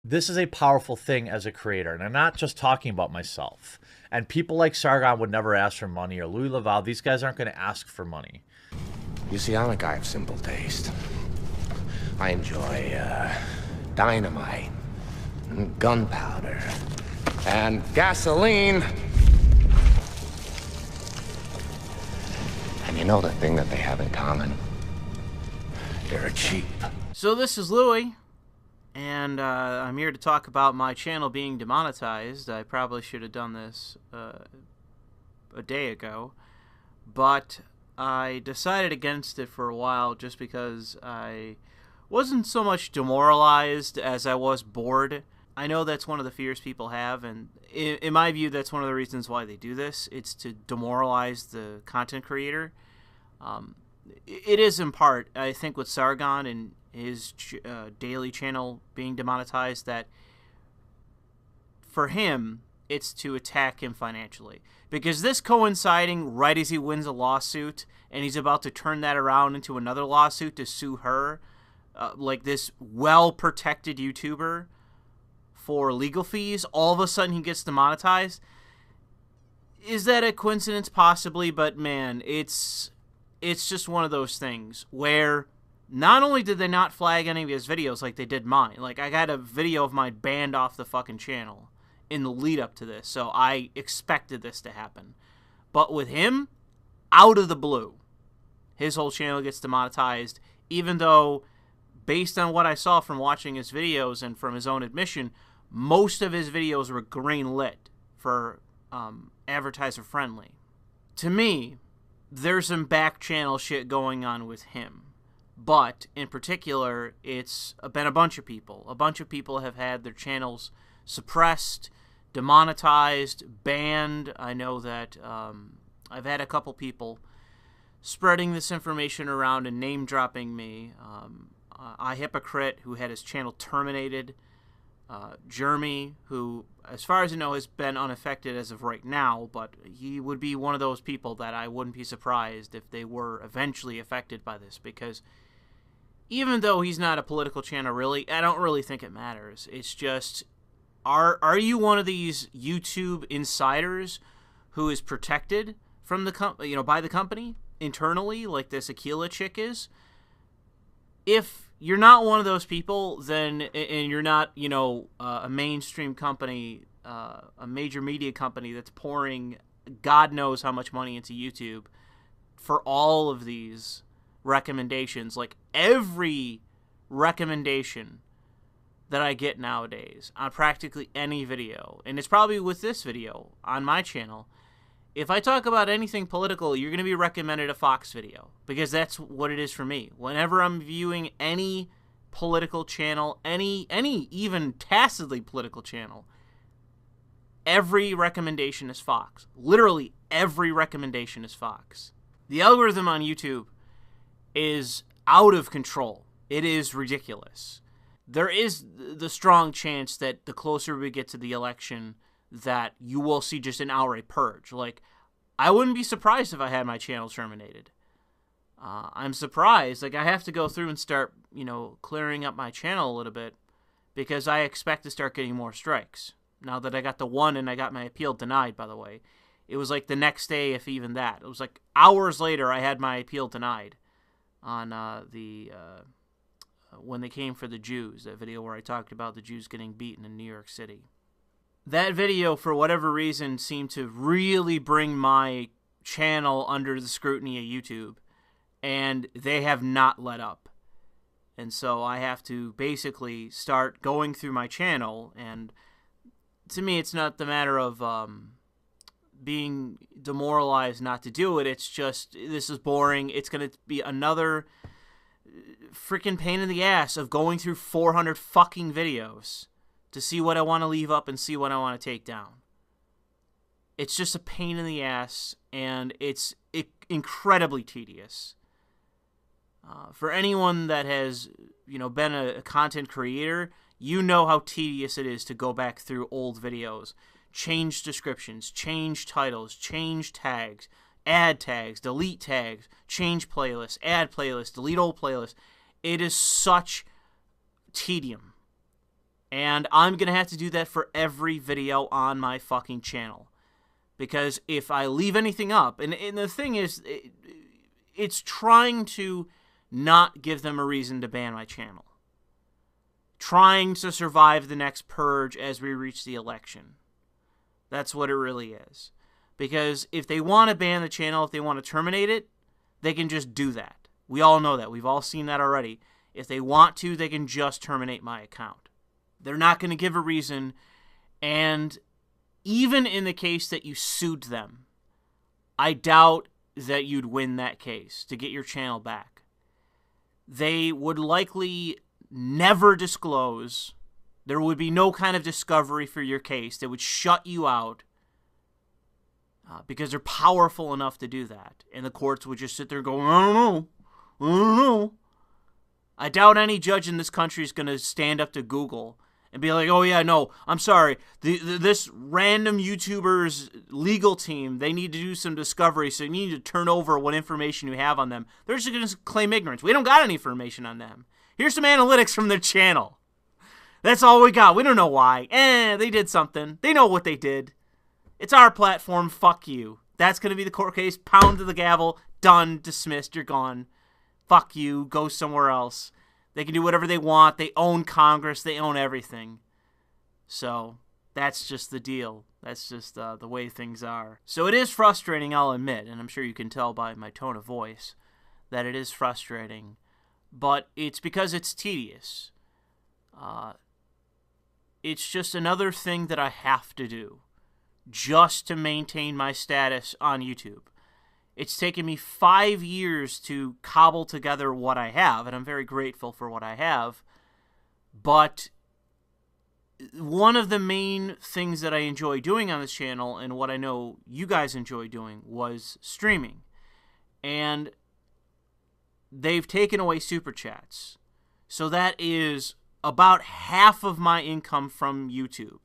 This is a powerful thing as a creator, and I'm not just talking about myself. And people like Sargon would never ask for money, or Louis Le Vau, these guys aren't going to ask for money. You see, I'm a guy of simple taste. I enjoy, dynamite, and gunpowder, and gasoline. And you know the thing that they have in common? They're cheap. So this is Louis, and I'm here to talk about my channel being demonetized. I probably should have done this a day ago, but I decided against it for a while just because I wasn't so much demoralized as I was bored. I know that's one of the fears people have, and in my view, that's one of the reasons why they do this. It's to demoralize the content creator. It is in part, I think, with Sargon and his daily channel being demonetized, that for him, it's to attack him financially. Because this coinciding right as he wins a lawsuit, and he's about to turn that around into another lawsuit to sue her, like this well-protected YouTuber, for legal fees, all of a sudden he gets demonetized. Is that a coincidence? Possibly, but man, it's just one of those things where not only did they not flag any of his videos like they did mine, like I got a video of mine banned off the fucking channel in the lead up to this, so I expected this to happen. But with him, out of the blue, his whole channel gets demonetized, even though, based on what I saw from watching his videos and from his own admission, most of his videos were green lit for advertiser friendly. To me, there's some back channel shit going on with him. But, in particular, it's been a bunch of people. A bunch of people have had their channels suppressed, demonetized, banned. I know that I've had a couple people spreading this information around and name-dropping me. iHypocrite, who had his channel terminated. Jeremy, who, as far as I know, has been unaffected as of right now, but he would be one of those people that I wouldn't be surprised if they were eventually affected by this, because even though he's not a political channel, really, I don't really think it matters. It's just, are you one of these YouTube insiders who is protected from the by the company internally, like this Aquila chick is? If you're not one of those people, then, and you're not, a mainstream company, a major media company that's pouring God knows how much money into YouTube for all of these recommendations, like every recommendation that I get nowadays on practically any video, and it's probably with this video on my channel, if I talk about anything political, you're going to be recommended a Fox video, because that's what it is for me. Whenever I'm viewing any political channel, any even tacitly political channel, every recommendation is Fox. Literally every recommendation is Fox. The algorithm on YouTube is out of control. It is ridiculous. There is the strong chance that the closer we get to the election, that you will see just an outright purge. Like, I wouldn't be surprised if I had my channel terminated. I'm surprised. Like, I have to go through and start, clearing up my channel a little bit, because I expect to start getting more strikes. Now that I got the one and I got my appeal denied, by the way. It was like the next day, if even that. It was like hours later I had my appeal denied on when they came for the Jews, that video where I talked about the Jews getting beaten in New York City. That video, for whatever reason, seemed to really bring my channel under the scrutiny of YouTube, and they have not let up. And so I have to basically start going through my channel, and to me it's not the matter of being demoralized not to do it. It's just, this is boring. It's going to be another freaking pain in the ass of going through 400 fucking videos to see what I want to leave up and see what I want to take down. It's just a pain in the ass, and it's incredibly tedious. For anyone that has, been a content creator, you know how tedious it is to go back through old videos, change descriptions, change titles, change tags, add tags, delete tags, change playlists, add playlists, delete old playlists. It is such tedium. And I'm going to have to do that for every video on my fucking channel. Because if I leave anything up, and the thing is, it's trying to not give them a reason to ban my channel. Trying to survive the next purge as we reach the election. That's what it really is. Because if they want to ban the channel, if they want to terminate it, they can just do that. We all know that. We've all seen that already. If they want to, they can just terminate my account. They're not going to give a reason. And even in the case that you sued them, I doubt that you'd win that case to get your channel back. They would likely never disclose. There would be no kind of discovery for your case. They would shut you out because they're powerful enough to do that. And the courts would just sit there going, I don't know. I doubt any judge in this country is going to stand up to Google and be like, oh yeah, no, I'm sorry. This random YouTuber's legal team, they need to do some discovery, so you need to turn over what information you have on them. They're just going to claim ignorance. We don't got any information on them. Here's some analytics from their channel. That's all we got. We don't know why. They did something. They know what they did. It's our platform. Fuck you. That's going to be the court case. Pound to the gavel. Done. Dismissed. You're gone. Fuck you. Go somewhere else. They can do whatever they want. They own Congress. They own everything. So that's just the deal. That's just the way things are. So it is frustrating, I'll admit, and I'm sure you can tell by my tone of voice that it is frustrating. But it's because it's tedious. It's just another thing that I have to do just to maintain my status on YouTube. It's taken me 5 years to cobble together what I have, and I'm very grateful for what I have. But one of the main things that I enjoy doing on this channel, and what I know you guys enjoy doing, was streaming. And they've taken away Super Chats. So that is about half of my income from YouTube.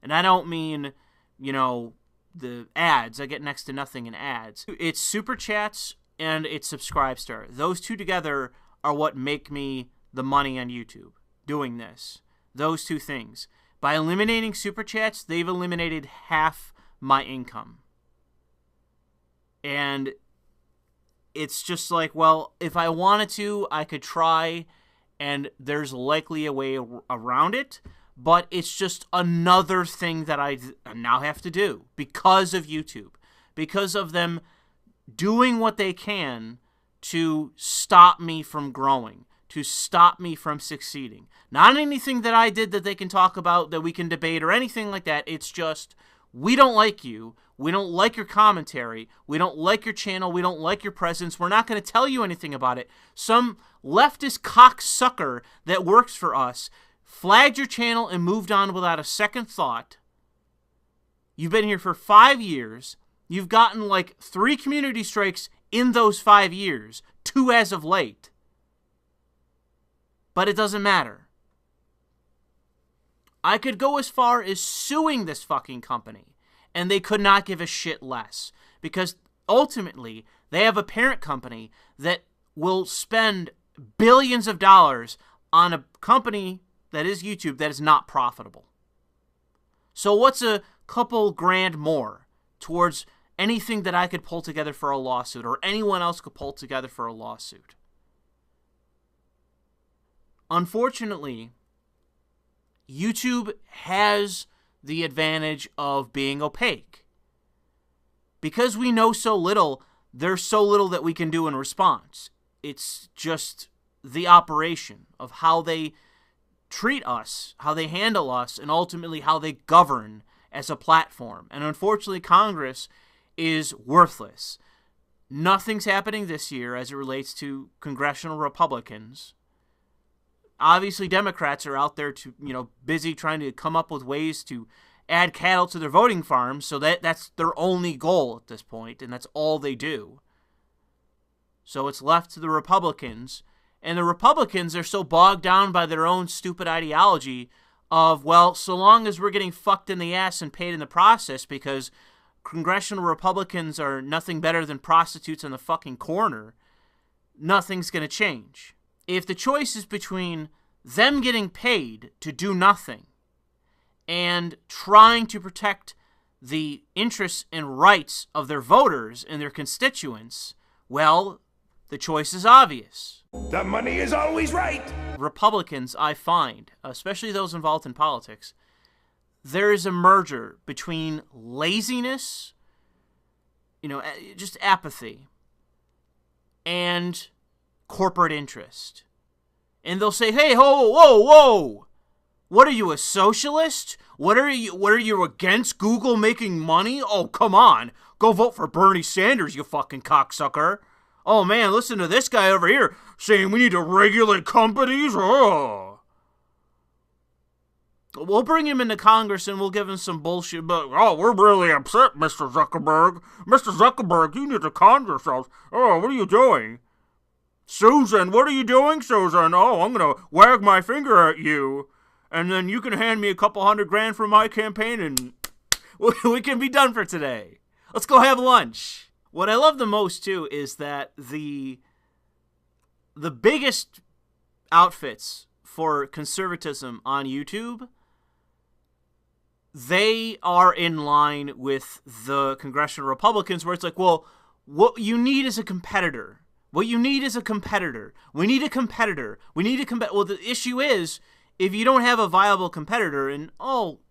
And I don't mean, you know, the ads. I get next to nothing in ads. It's Super Chats and it's Subscribestar. Those two together are what make me the money on YouTube, doing this. Those two things. By eliminating Super Chats, they've eliminated half my income. And it's just like, well, if I wanted to, I could try, and there's likely a way around it, but it's just another thing that I now have to do because of YouTube, because of them doing what they can to stop me from growing, to stop me from succeeding. Not anything that I did that they can talk about, that we can debate, or anything like that. It's just, we don't like you. We don't like your commentary. We don't like your channel. We don't like your presence. We're not going to tell you anything about it. Some leftist cocksucker that works for us flagged your channel and moved on without a second thought. You've been here for 5 years. You've gotten like 3 community strikes in those 5 years. 2 as of late. But it doesn't matter. I could go as far as suing this fucking company, and they could not give a shit less. Because ultimately, they have a parent company that will spend billions of dollars on a company that is YouTube that is not profitable. So what's a couple grand more towards anything that I could pull together for a lawsuit, or anyone else could pull together for a lawsuit? Unfortunately, YouTube has the advantage of being opaque. Because we know so little, there's so little that we can do in response. It's just the operation of how they treat us, how they handle us, and ultimately how they govern as a platform. And unfortunately, Congress is worthless. Nothing's happening this year as it relates to congressional Republicans. Obviously, Democrats are out there to, busy trying to come up with ways to add cattle to their voting farms, so that's their only goal at this point, and that's all they do. So it's left to the Republicans, and the Republicans are so bogged down by their own stupid ideology of, well, so long as we're getting fucked in the ass and paid in the process, because congressional Republicans are nothing better than prostitutes on the fucking corner, nothing's going to change. If the choice is between them getting paid to do nothing and trying to protect the interests and rights of their voters and their constituents, well, the choice is obvious. The money is always right. Republicans, I find, especially those involved in politics, there is a merger between laziness, just apathy, and corporate interest. And they'll say, hey, whoa, what are you, a socialist? What are you against Google making money? Oh, come on. Go vote for Bernie Sanders, you fucking cocksucker. Oh, man, listen to this guy over here saying we need to regulate companies. Oh. We'll bring him into Congress and we'll give him some bullshit, but, oh, we're really upset, Mr. Zuckerberg. Mr. Zuckerberg, you need to calm yourself. Oh, what are you doing? Susan, what are you doing, Susan? Oh, I'm going to wag my finger at you, and then you can hand me a couple $100,000 for my campaign, and we can be done for today. Let's go have lunch. What I love the most, too, is that the biggest outfits for conservatism on YouTube, they are in line with the congressional Republicans, where it's like, well, what you need is a competitor. What you need is a competitor. We need a competitor. We need a competitor. Well, the issue is, if you don't have a viable competitor, and all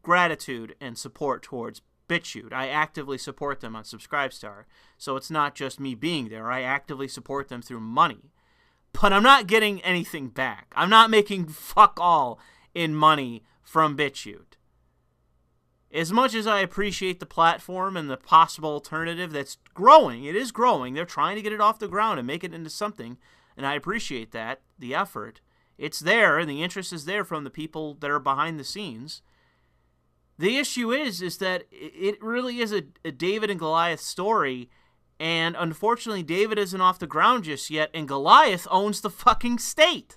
gratitude and support towards BitChute. I actively support them on Subscribestar. So it's not just me being there. I actively support them through money. But I'm not getting anything back. I'm not making fuck all in money from BitChute. As much as I appreciate the platform and the possible alternative that's growing, it is growing. They're trying to get it off the ground and make it into something, and I appreciate that, the effort. It's there, and the interest is there from the people that are behind the scenes. The issue is that it really is a David and Goliath story, and unfortunately David isn't off the ground just yet, and Goliath owns the fucking state.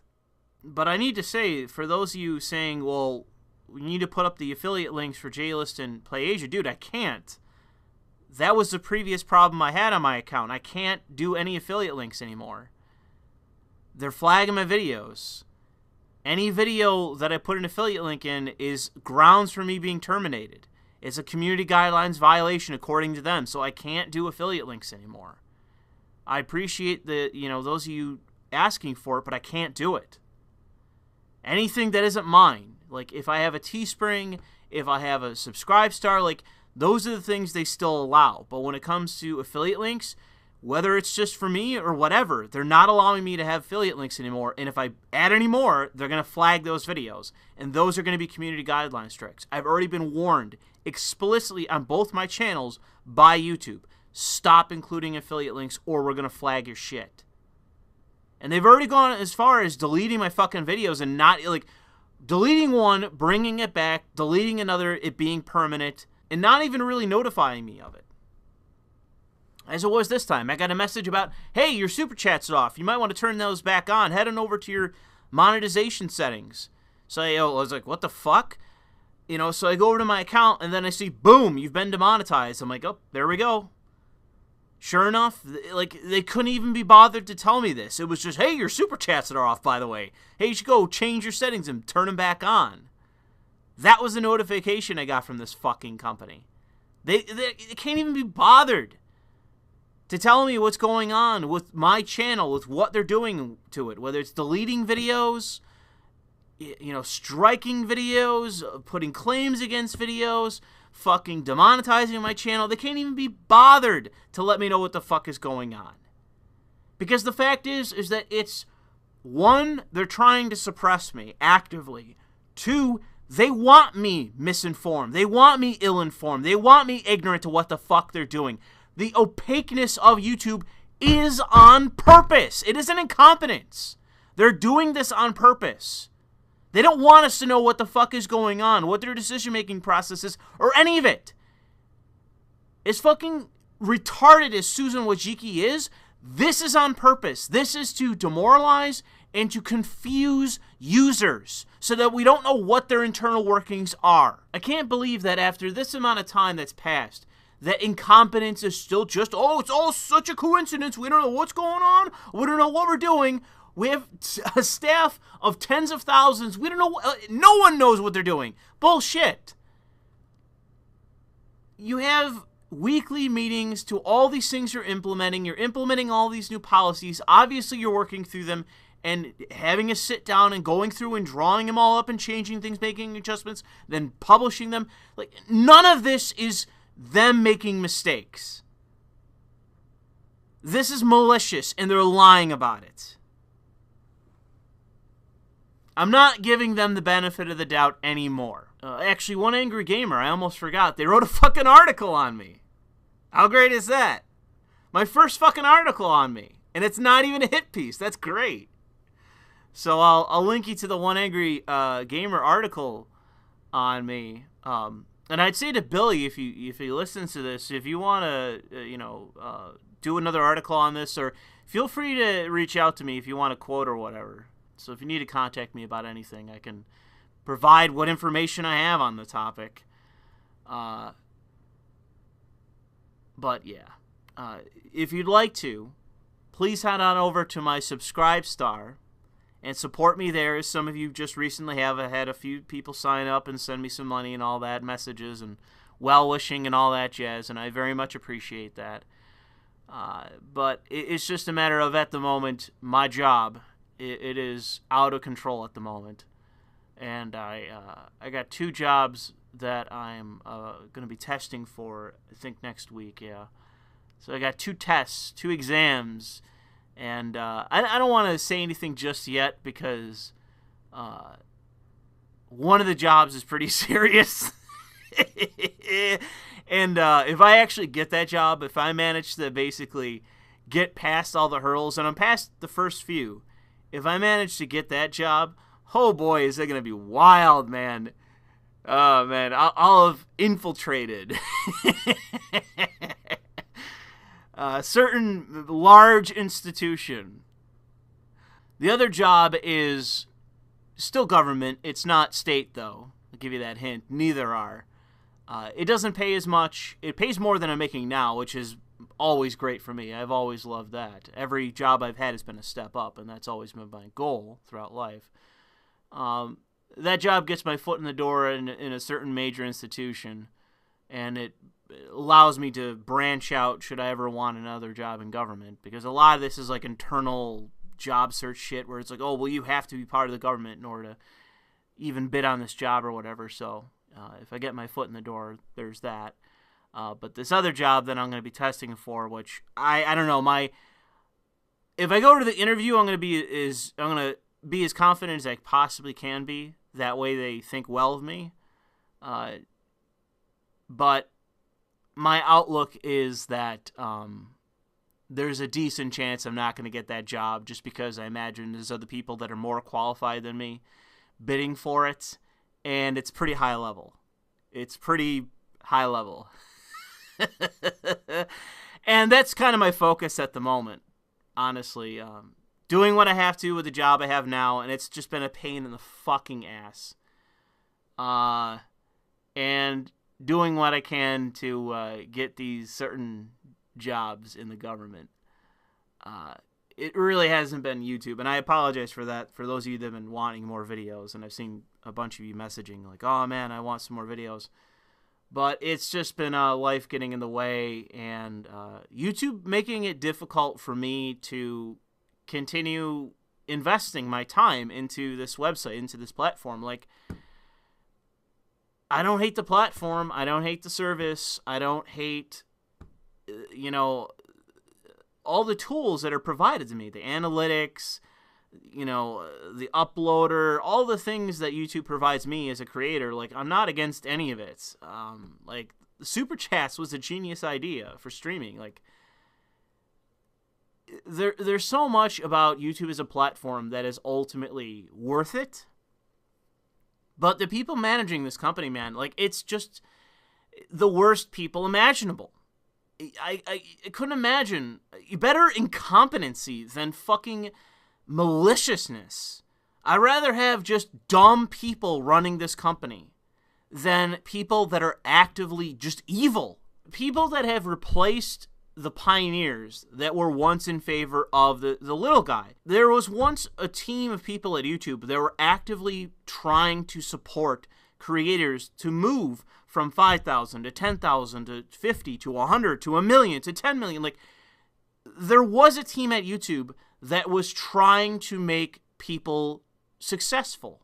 But I need to say, for those of you saying, well, we need to put up the affiliate links for JList and PlayAsia. Dude, I can't. That was the previous problem I had on my account. I can't do any affiliate links anymore. They're flagging my videos. Any video that I put an affiliate link in is grounds for me being terminated. It's a community guidelines violation according to them, so I can't do affiliate links anymore. I appreciate those of you asking for it, but I can't do it. Anything that isn't mine. Like, if I have a Teespring, if I have a Subscribestar, like, those are the things they still allow. But when it comes to affiliate links, whether it's just for me or whatever, they're not allowing me to have affiliate links anymore. And if I add any more, they're going to flag those videos. And those are going to be community guideline strikes. I've already been warned explicitly on both my channels by YouTube. Stop including affiliate links or we're going to flag your shit. And they've already gone as far as deleting my fucking videos and not, like, deleting one, bringing it back, deleting another, it being permanent, and not even really notifying me of it. As it was this time, I got a message about, hey, your super chats are off. You might want to turn those back on. Head on over to your monetization settings. So I was like, what the fuck? So I go over to my account, and then I see, boom, you've been demonetized. I'm like, oh, there we go. Sure enough, like, they couldn't even be bothered to tell me this. It was just, hey, your super chats are off, by the way. Hey, you should go change your settings and turn them back on. That was the notification I got from this fucking company. They can't even be bothered to tell me what's going on with my channel, with what they're doing to it. Whether it's deleting videos, striking videos, putting claims against videos, fucking demonetizing my channel. They can't even be bothered to let me know what the fuck is going on. Because the fact is that it's, one, they're trying to suppress me actively. Two, they want me misinformed. They want me ill-informed. They want me ignorant to what the fuck they're doing. The opaqueness of YouTube is on purpose. It isn't incompetence. They're doing this on purpose. They don't want us to know what the fuck is going on, what their decision-making process is, or any of it. As fucking retarded as Susan Wojcicki is, this is on purpose. This is to demoralize and to confuse users so that we don't know what their internal workings are. I can't believe that after this amount of time that's passed, that incompetence is still just, oh, it's all such a coincidence. We don't know what's going on. We don't know what we're doing. We have a staff of tens of thousands. We don't know. No one knows what they're doing. Bullshit. You have weekly meetings to all these things you're implementing. You're implementing all these new policies. Obviously, you're working through them and having a sit down and going through and drawing them all up and changing things, making adjustments, then publishing them. Like, none of this is them making mistakes. This is malicious, and they're lying about it. I'm not giving them the benefit of the doubt anymore. Actually, One Angry Gamer, I almost forgot. They wrote a fucking article on me. How great is that? My first fucking article on me. And it's not even a hit piece. That's great. So I'll link you to the One Angry Gamer article on me. And I'd say to Billy, if he listens to this, if you want to, do another article on this, or feel free to reach out to me if you want a quote or whatever. So if you need to contact me about anything, I can provide what information I have on the topic. But yeah, if you'd like to, please head on over to my Subscribe Star and support me there, as some of you just recently have. I had a few people sign up and send me some money and all that, messages and well-wishing and all that jazz, and I very much appreciate that. But it's just a matter of, at the moment, my job, it is out of control at the moment. And I got 2 jobs that I'm going to be testing for, I think, next week, yeah. So I got 2 tests, 2 exams, and I don't want to say anything just yet because one of the jobs is pretty serious. And if I actually get that job, if I manage to basically get past all the hurdles, and I'm past the first few, if I manage to get that job, oh boy, is it going to be wild, man. Oh, man, I'll have infiltrated a certain large institution. The other job is still government. It's not state, though. I'll give you that hint. Neither are. It doesn't pay as much. It pays more than I'm making now, which is always great for me. I've always loved that. Every job I've had has been a step up, and that's always been my goal throughout life. That job gets my foot in the door in a certain major institution, and it allows me to branch out should I ever want another job in government, because a lot of this is like internal job search shit where it's like, oh, well, you have to be part of the government in order to even bid on this job or whatever. So if I get my foot in the door, there's that. But this other job that I'm going to be testing for, which I don't know, if I go to the interview, I'm going to be as confident as I possibly can be. That way they think well of me. But my outlook is that there's a decent chance I'm not going to get that job, just because I imagine there's other people that are more qualified than me bidding for it, and it's pretty high level. It's pretty high level. And that's kind of my focus at the moment, honestly. Doing what I have to with the job I have now, and it's just been a pain in the fucking ass. And doing what I can to get these certain jobs in the government. It really hasn't been YouTube, and I apologize for that, for those of you that have been wanting more videos, and I've seen a bunch of you messaging like, oh man, I want some more videos. But it's just been life getting in the way, and YouTube making it difficult for me to continue investing my time into this website, into this platform. Like, I don't hate the platform, I don't hate the service, I don't hate, all the tools that are provided to me, the analytics, the uploader, all the things that YouTube provides me as a creator. Like, I'm not against any of it. Like, the Super Chats was a genius idea for streaming. Like, there's so much about YouTube as a platform that is ultimately worth it. But the people managing this company, man, like, it's just the worst people imaginable. I couldn't imagine better incompetency than fucking maliciousness. I'd rather have just dumb people running this company than people that are actively just evil. People that have replaced the pioneers that were once in favor of the little guy. There was once a team of people at YouTube that were actively trying to support creators to move from 5,000 to 10,000 to 50 to 100 to 1 million to 10 million. Like, there was a team at YouTube that was trying to make people successful,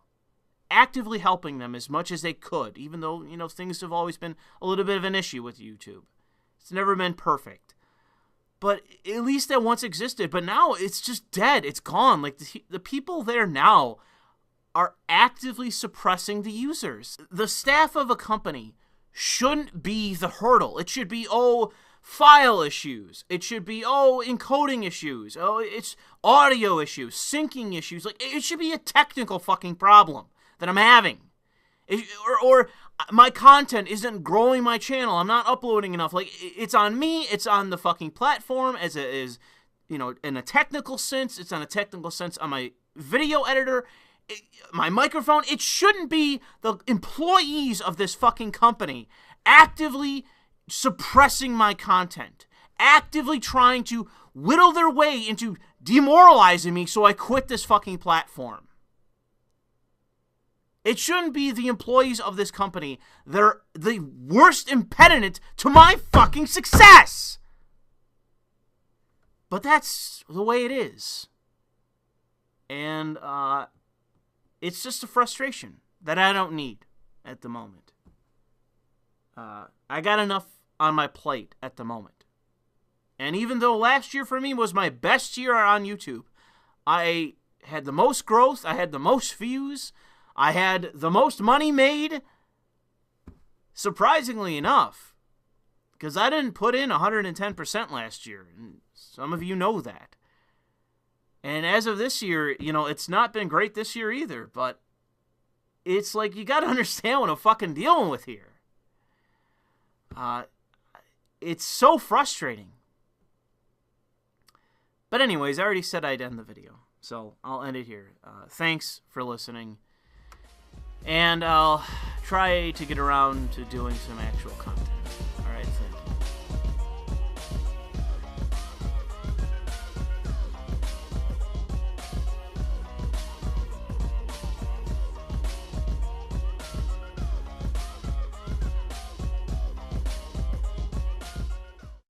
actively helping them as much as they could, even though, you know, things have always been a little bit of an issue with YouTube. It's never been perfect. But at least that once existed. But now it's just dead. It's gone. Like, the people there now are actively suppressing the users. The staff of a company shouldn't be the hurdle. It should be, file issues. It should be, encoding issues. It's audio issues, syncing issues. Like, it should be a technical fucking problem that I'm having. Or my content isn't growing my channel. I'm not uploading enough. Like, it's on me. It's on the fucking platform as it is, you know, in a technical sense. It's on a technical sense on my video editor, my microphone. It shouldn't be the employees of this fucking company actively suppressing my content, actively trying to whittle their way into demoralizing me so I quit this fucking platform. It shouldn't be the employees of this company that are the worst impediment to my fucking success. But that's the way it is. And it's just a frustration that I don't need at the moment. I got enough on my plate at the moment. And even though last year for me was my best year on YouTube, I had the most growth, I had the most views, I had the most money made, surprisingly enough, because I didn't put in 110% last year, and some of you know that. And as of this year, you know, it's not been great this year either, but it's like, you gotta understand what I'm fucking dealing with here. It's so frustrating. But anyways, I already said I'd end the video, so I'll end it here. Thanks for listening. And I'll try to get around to doing some actual content. Alright, thank you.